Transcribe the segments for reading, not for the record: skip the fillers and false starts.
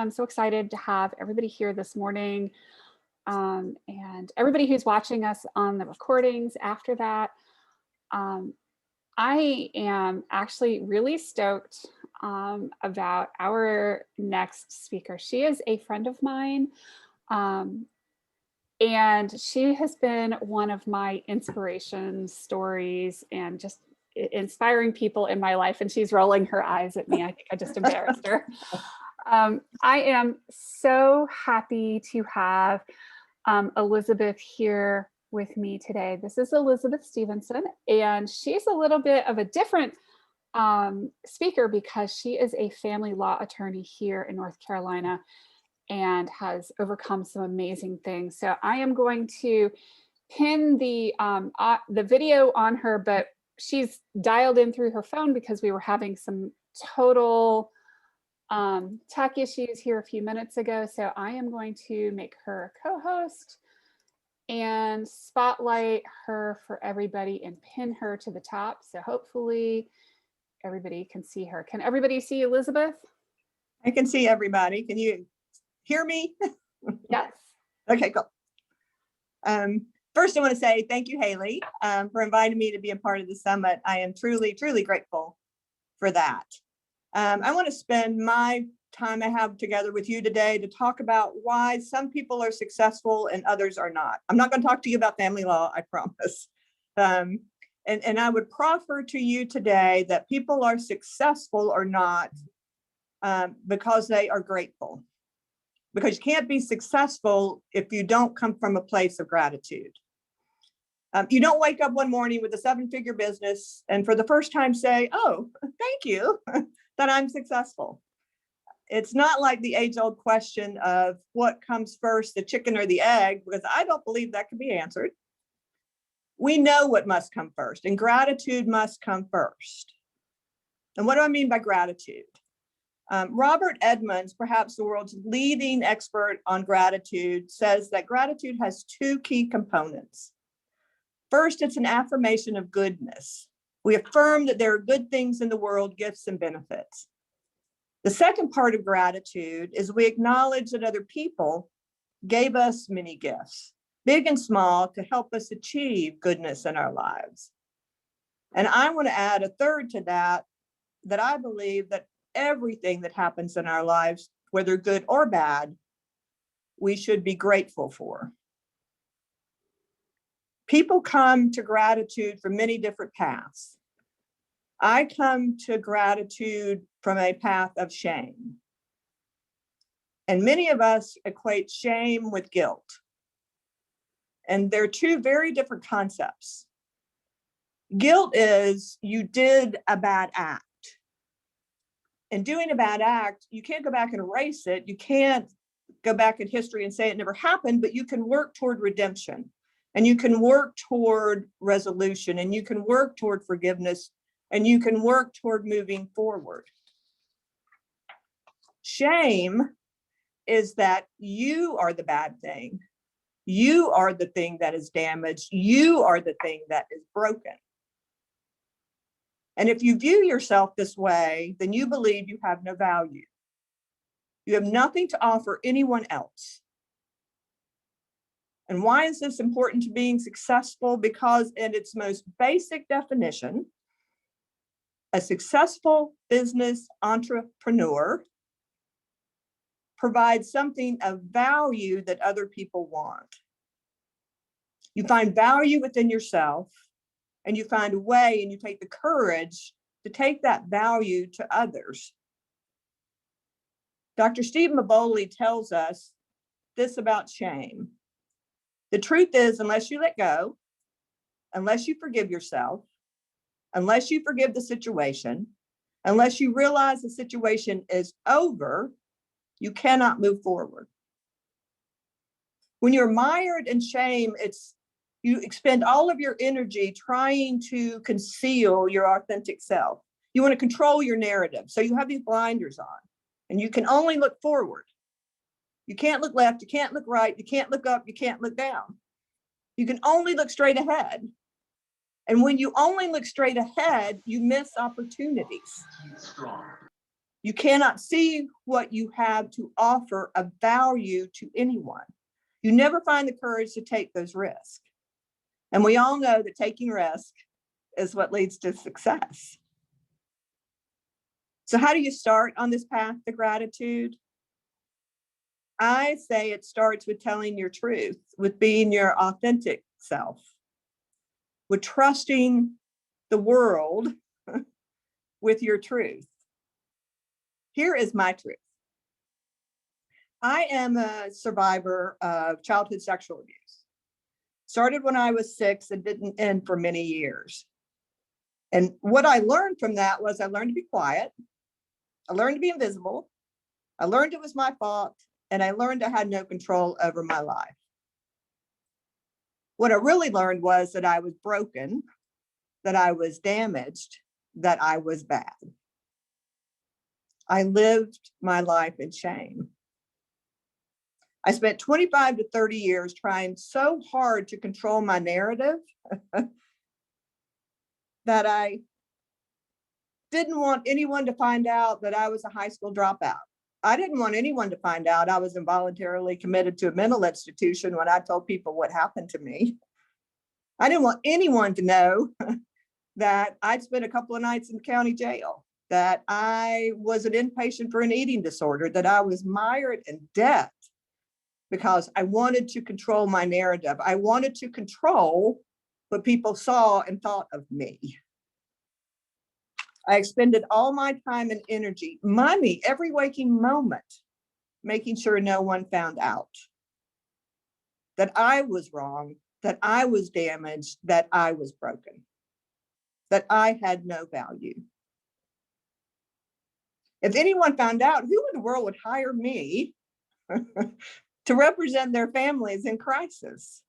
am so excited to have everybody here this morning, and everybody who's watching us on the recordings after that. I am actually really stoked about our next speaker. She is a friend of mine, and she has been one of my inspiration stories and just inspiring people in my life. And she's rolling her eyes at me. I think I just embarrassed her. I am so happy to have Elizabeth here with me today. This is Elizabeth Stephenson, and she's a little bit of a different speaker because she is a family law attorney here in North Carolina and has overcome some amazing things. So I am going to pin the video on her, but she's dialed in through her phone because we were having some total tech issues here a few minutes ago. So I am going to make her a co-host and spotlight her for everybody and pin her to the top. So hopefully everybody can see her. Can everybody see Elizabeth? I can see everybody. Can you hear me? Yes. Okay, cool. First, I want to say thank you, Haley, for inviting me to be a part of the summit. I am truly, truly grateful for that. I want to spend my time I have together with you today to talk about why some people are successful and others are not. I'm not going to talk to you about family law, I promise. And I would proffer to you today that people are successful or not because they are grateful. Because you can't be successful if you don't come from a place of gratitude. You don't wake up one morning with a 7-figure business and for the first time say, oh, thank you, that I'm successful. It's not like the age-old question of what comes first, the chicken or the egg, because I don't believe that can be answered. We know what must come first, and gratitude must come first. And what do I mean by gratitude? Robert Edmonds, perhaps the world's leading expert on gratitude, says that gratitude has 2 key components. First, it's an affirmation of goodness. We affirm that there are good things in the world, gifts and benefits. The second part of gratitude is we acknowledge that other people gave us many gifts, big and small, to help us achieve goodness in our lives. And I want to add a third to that, that I believe that everything that happens in our lives, whether good or bad, we should be grateful for. People come to gratitude from many different paths. I come to gratitude from a path of shame. And many of us equate shame with guilt. And they're 2 very different concepts. Guilt is you did a bad act. And doing a bad act, you can't go back and erase it. You can't go back in history and say it never happened, but you can work toward redemption. And you can work toward resolution, and you can work toward forgiveness, and you can work toward moving forward. Shame is that you are the bad thing. You are the thing that is damaged. You are the thing that is broken. And if you view yourself this way, then you believe you have no value. You have nothing to offer anyone else. And why is this important to being successful? Because in its most basic definition, a successful business entrepreneur provides something of value that other people want. You find value within yourself, and you find a way, and you take the courage to take that value to others. Dr. Steve Maboli tells us this about shame. The truth is, unless you let go, unless you forgive yourself, unless you forgive the situation, unless you realize the situation is over, you cannot move forward. When you're mired in shame, you expend all of your energy trying to conceal your authentic self. You want to control your narrative. So you have these blinders on, and you can only look forward. You can't look left, you can't look right, you can't look up, you can't look down. You can only look straight ahead. And when you only look straight ahead, you miss opportunities. You cannot see what you have to offer of value to anyone. You never find the courage to take those risks. And we all know that taking risk is what leads to success. So how do you start on this path to gratitude? I say it starts with telling your truth, with being your authentic self, with trusting the world with your truth. Here is my truth. I am a survivor of childhood sexual abuse. Started when I was 6 and didn't end for many years. And what I learned from that was I learned to be quiet. I learned to be invisible. I learned it was my fault. And I learned I had no control over my life. What I really learned was that I was broken, that I was damaged, that I was bad. I lived my life in shame. I spent 25 to 30 years trying so hard to control my narrative that I didn't want anyone to find out that I was a high school dropout. I didn't want anyone to find out I was involuntarily committed to a mental institution when I told people what happened to me. I didn't want anyone to know that I'd spent a couple of nights in county jail, that I was an inpatient for an eating disorder, that I was mired in debt because I wanted to control my narrative. I wanted to control what people saw and thought of me. I expended all my time and energy, money, every waking moment, making sure no one found out that I was wrong, that I was damaged, that I was broken, that I had no value. If anyone found out, who in the world would hire me to represent their families in crisis?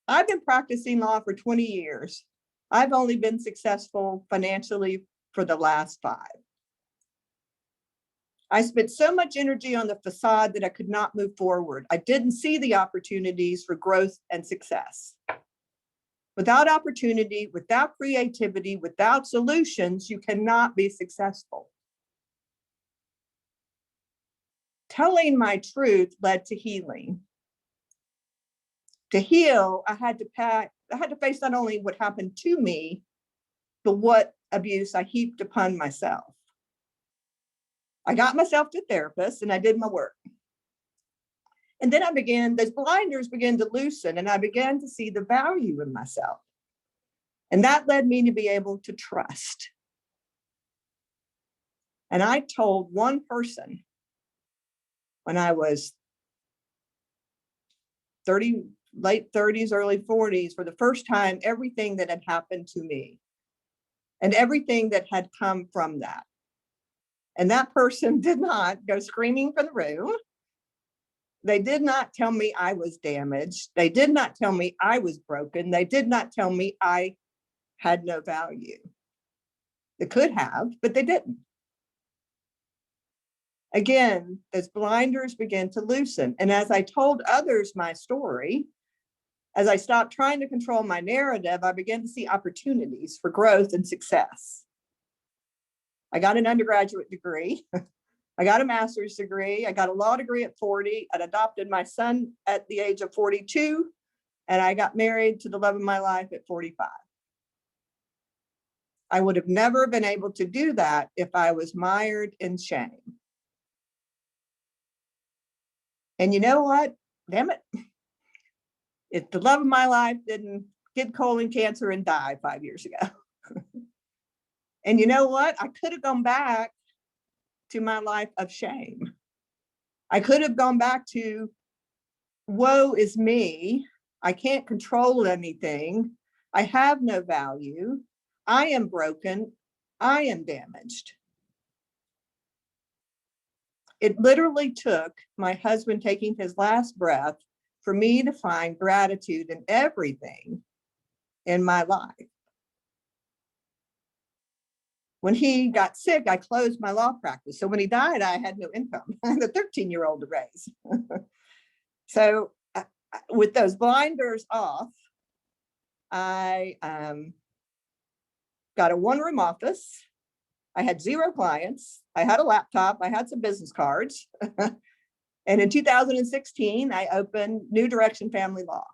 I've been practicing law for 20 years. I've only been successful financially for the last 5. I spent so much energy on the facade that I could not move forward. I didn't see the opportunities for growth and success. Without opportunity, without creativity, without solutions, you cannot be successful. Telling my truth led to healing. To heal, I had to face not only what happened to me, but what abuse I heaped upon myself. I got myself to a therapist and I did my work. And then those blinders began to loosen and I began to see the value in myself. And that led me to be able to trust. And I told one person when I was late 30s, early 40s, for the first time, everything that had happened to me and everything that had come from that. And that person did not go screaming from the room. They did not tell me I was damaged. They did not tell me I was broken. They did not tell me I had no value. They could have, but they didn't. Again, as blinders began to loosen. And as I told others my story, as I stopped trying to control my narrative, I began to see opportunities for growth and success. I got an undergraduate degree. I got a master's degree. I got a law degree at 40. I adopted my son at the age of 42. And I got married to the love of my life at 45. I would have never been able to do that if I was mired in shame. And you know what? Damn it. If the love of my life didn't get colon cancer and die 5 years ago. And you know what? I could have gone back to my life of shame. I could have gone back to, woe is me. I can't control anything. I have no value. I am broken. I am damaged. It literally took my husband taking his last breath for me to find gratitude in everything in my life. When he got sick, I closed my law practice. So when he died, I had no income. I had a 13-year-old to raise. So with those blinders off, I got a 1-room office. I had 0 clients. I had a laptop. I had some business cards. And in 2016, I opened New Direction Family Law.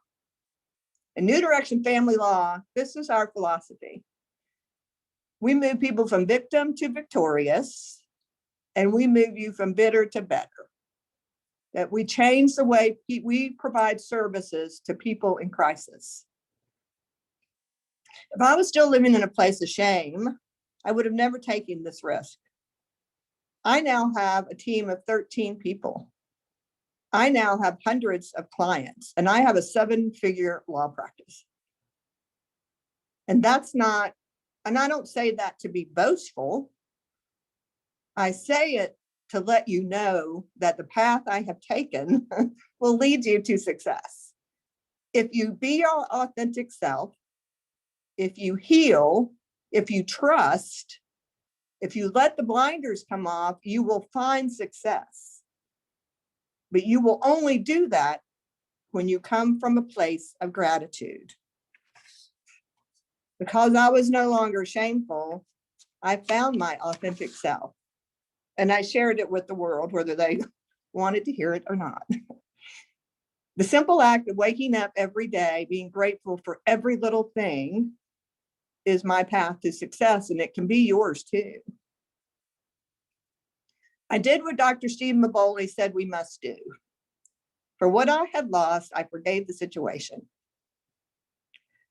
And New Direction Family Law, this is our philosophy. We move people from victim to victorious, and we move you from bitter to better. That we change the way we provide services to people in crisis. If I was still living in a place of shame, I would have never taken this risk. I now have a team of 13 people. I now have hundreds of clients, and I have a 7-figure law practice. And that's not, and I don't say that to be boastful. I say it to let you know that the path I have taken will lead you to success. If you be your authentic self, if you heal, if you trust, if you let the blinders come off, you will find success. But you will only do that when you come from a place of gratitude. Because I was no longer shameful, I found my authentic self. And I shared it with the world, whether they wanted to hear it or not. The simple act of waking up every day, being grateful for every little thing, is my path to success, and it can be yours too. I did what Dr. Steve Maboli said we must do. For what I had lost, I forgave the situation.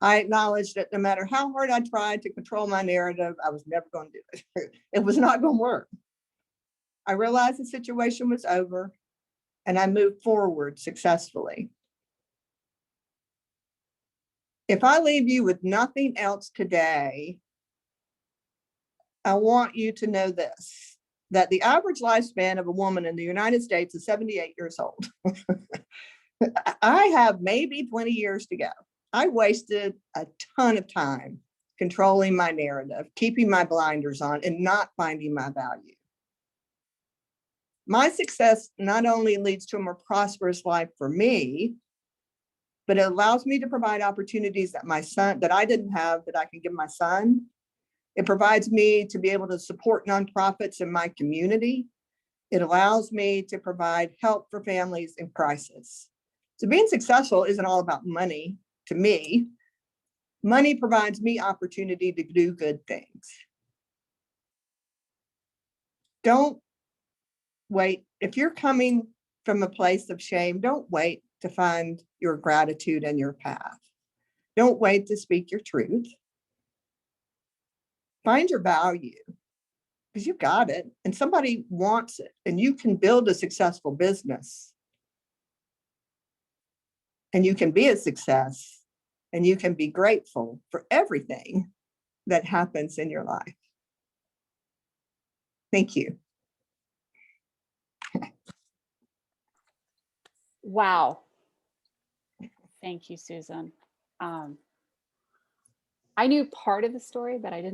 I acknowledged that no matter how hard I tried to control my narrative, I was never going to do it. It was not going to work. I realized the situation was over, and I moved forward successfully. If I leave you with nothing else today, I want you to know this, that the average lifespan of a woman in the United States is 78 years old. I have maybe 20 years to go. I wasted a ton of time controlling my narrative, keeping my blinders on, and not finding my value. My success not only leads to a more prosperous life for me, but it allows me to provide opportunities that I didn't have, that I can give my son. It provides me to be able to support nonprofits in my community. It allows me to provide help for families in crisis. So being successful isn't all about money to me. Money provides me opportunity to do good things. Don't wait. If you're coming from a place of shame, don't wait to find your gratitude and your path. Don't wait to speak your truth. Find your value, because you got it and somebody wants it, and you can build a successful business, and you can be a success, and you can be grateful for everything that happens in your life. Thank you. Wow. Thank you, Susan. I knew part of the story, but I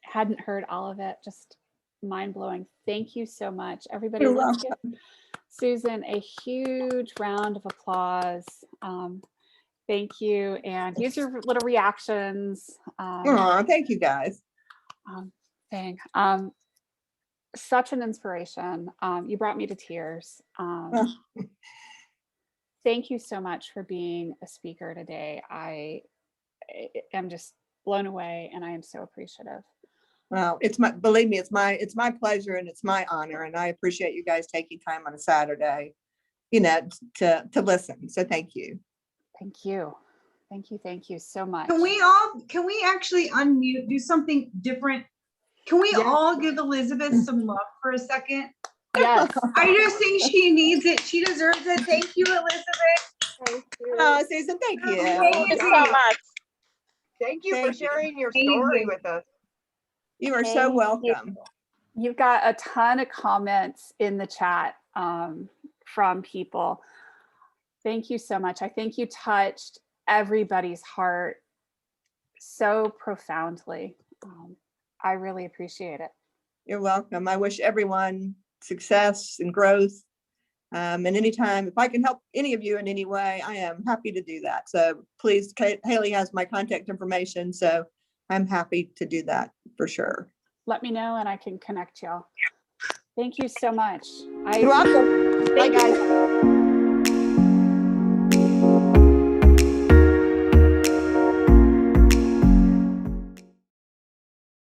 hadn't heard all of it. Just mind blowing. Thank you so much, everybody. You're Let's welcome. give Susan a huge round of applause. Thank you, and use your little reactions. Thank you, guys. Such an inspiration. You brought me to tears. Thank you so much for being a speaker today. I am just blown away, and I am so appreciative. Well, believe me, it's my pleasure and it's my honor, and I appreciate you guys taking time on a Saturday, to listen. So thank you. Thank you. Thank you so much. Can we actually unmute, do something different? Can we all give Elizabeth some love for a second? Yes. I just think she needs it. She deserves it. Thank you, Elizabeth. Thank you. Susan, thank you. Thank you so much. Thank you for sharing your Amazing. story with us. You are so welcome. You've got a ton of comments in the chat from people. Thank you so much. I think you touched everybody's heart so profoundly. I really appreciate it. You're welcome. I wish everyone success and growth. And anytime, if I can help any of you in any way, I am happy to do that. So please, Haley has my contact information, so I'm happy to do that for sure. let me know and I can connect y'all. Thank you so much. You're welcome. Bye, Thank you. guys.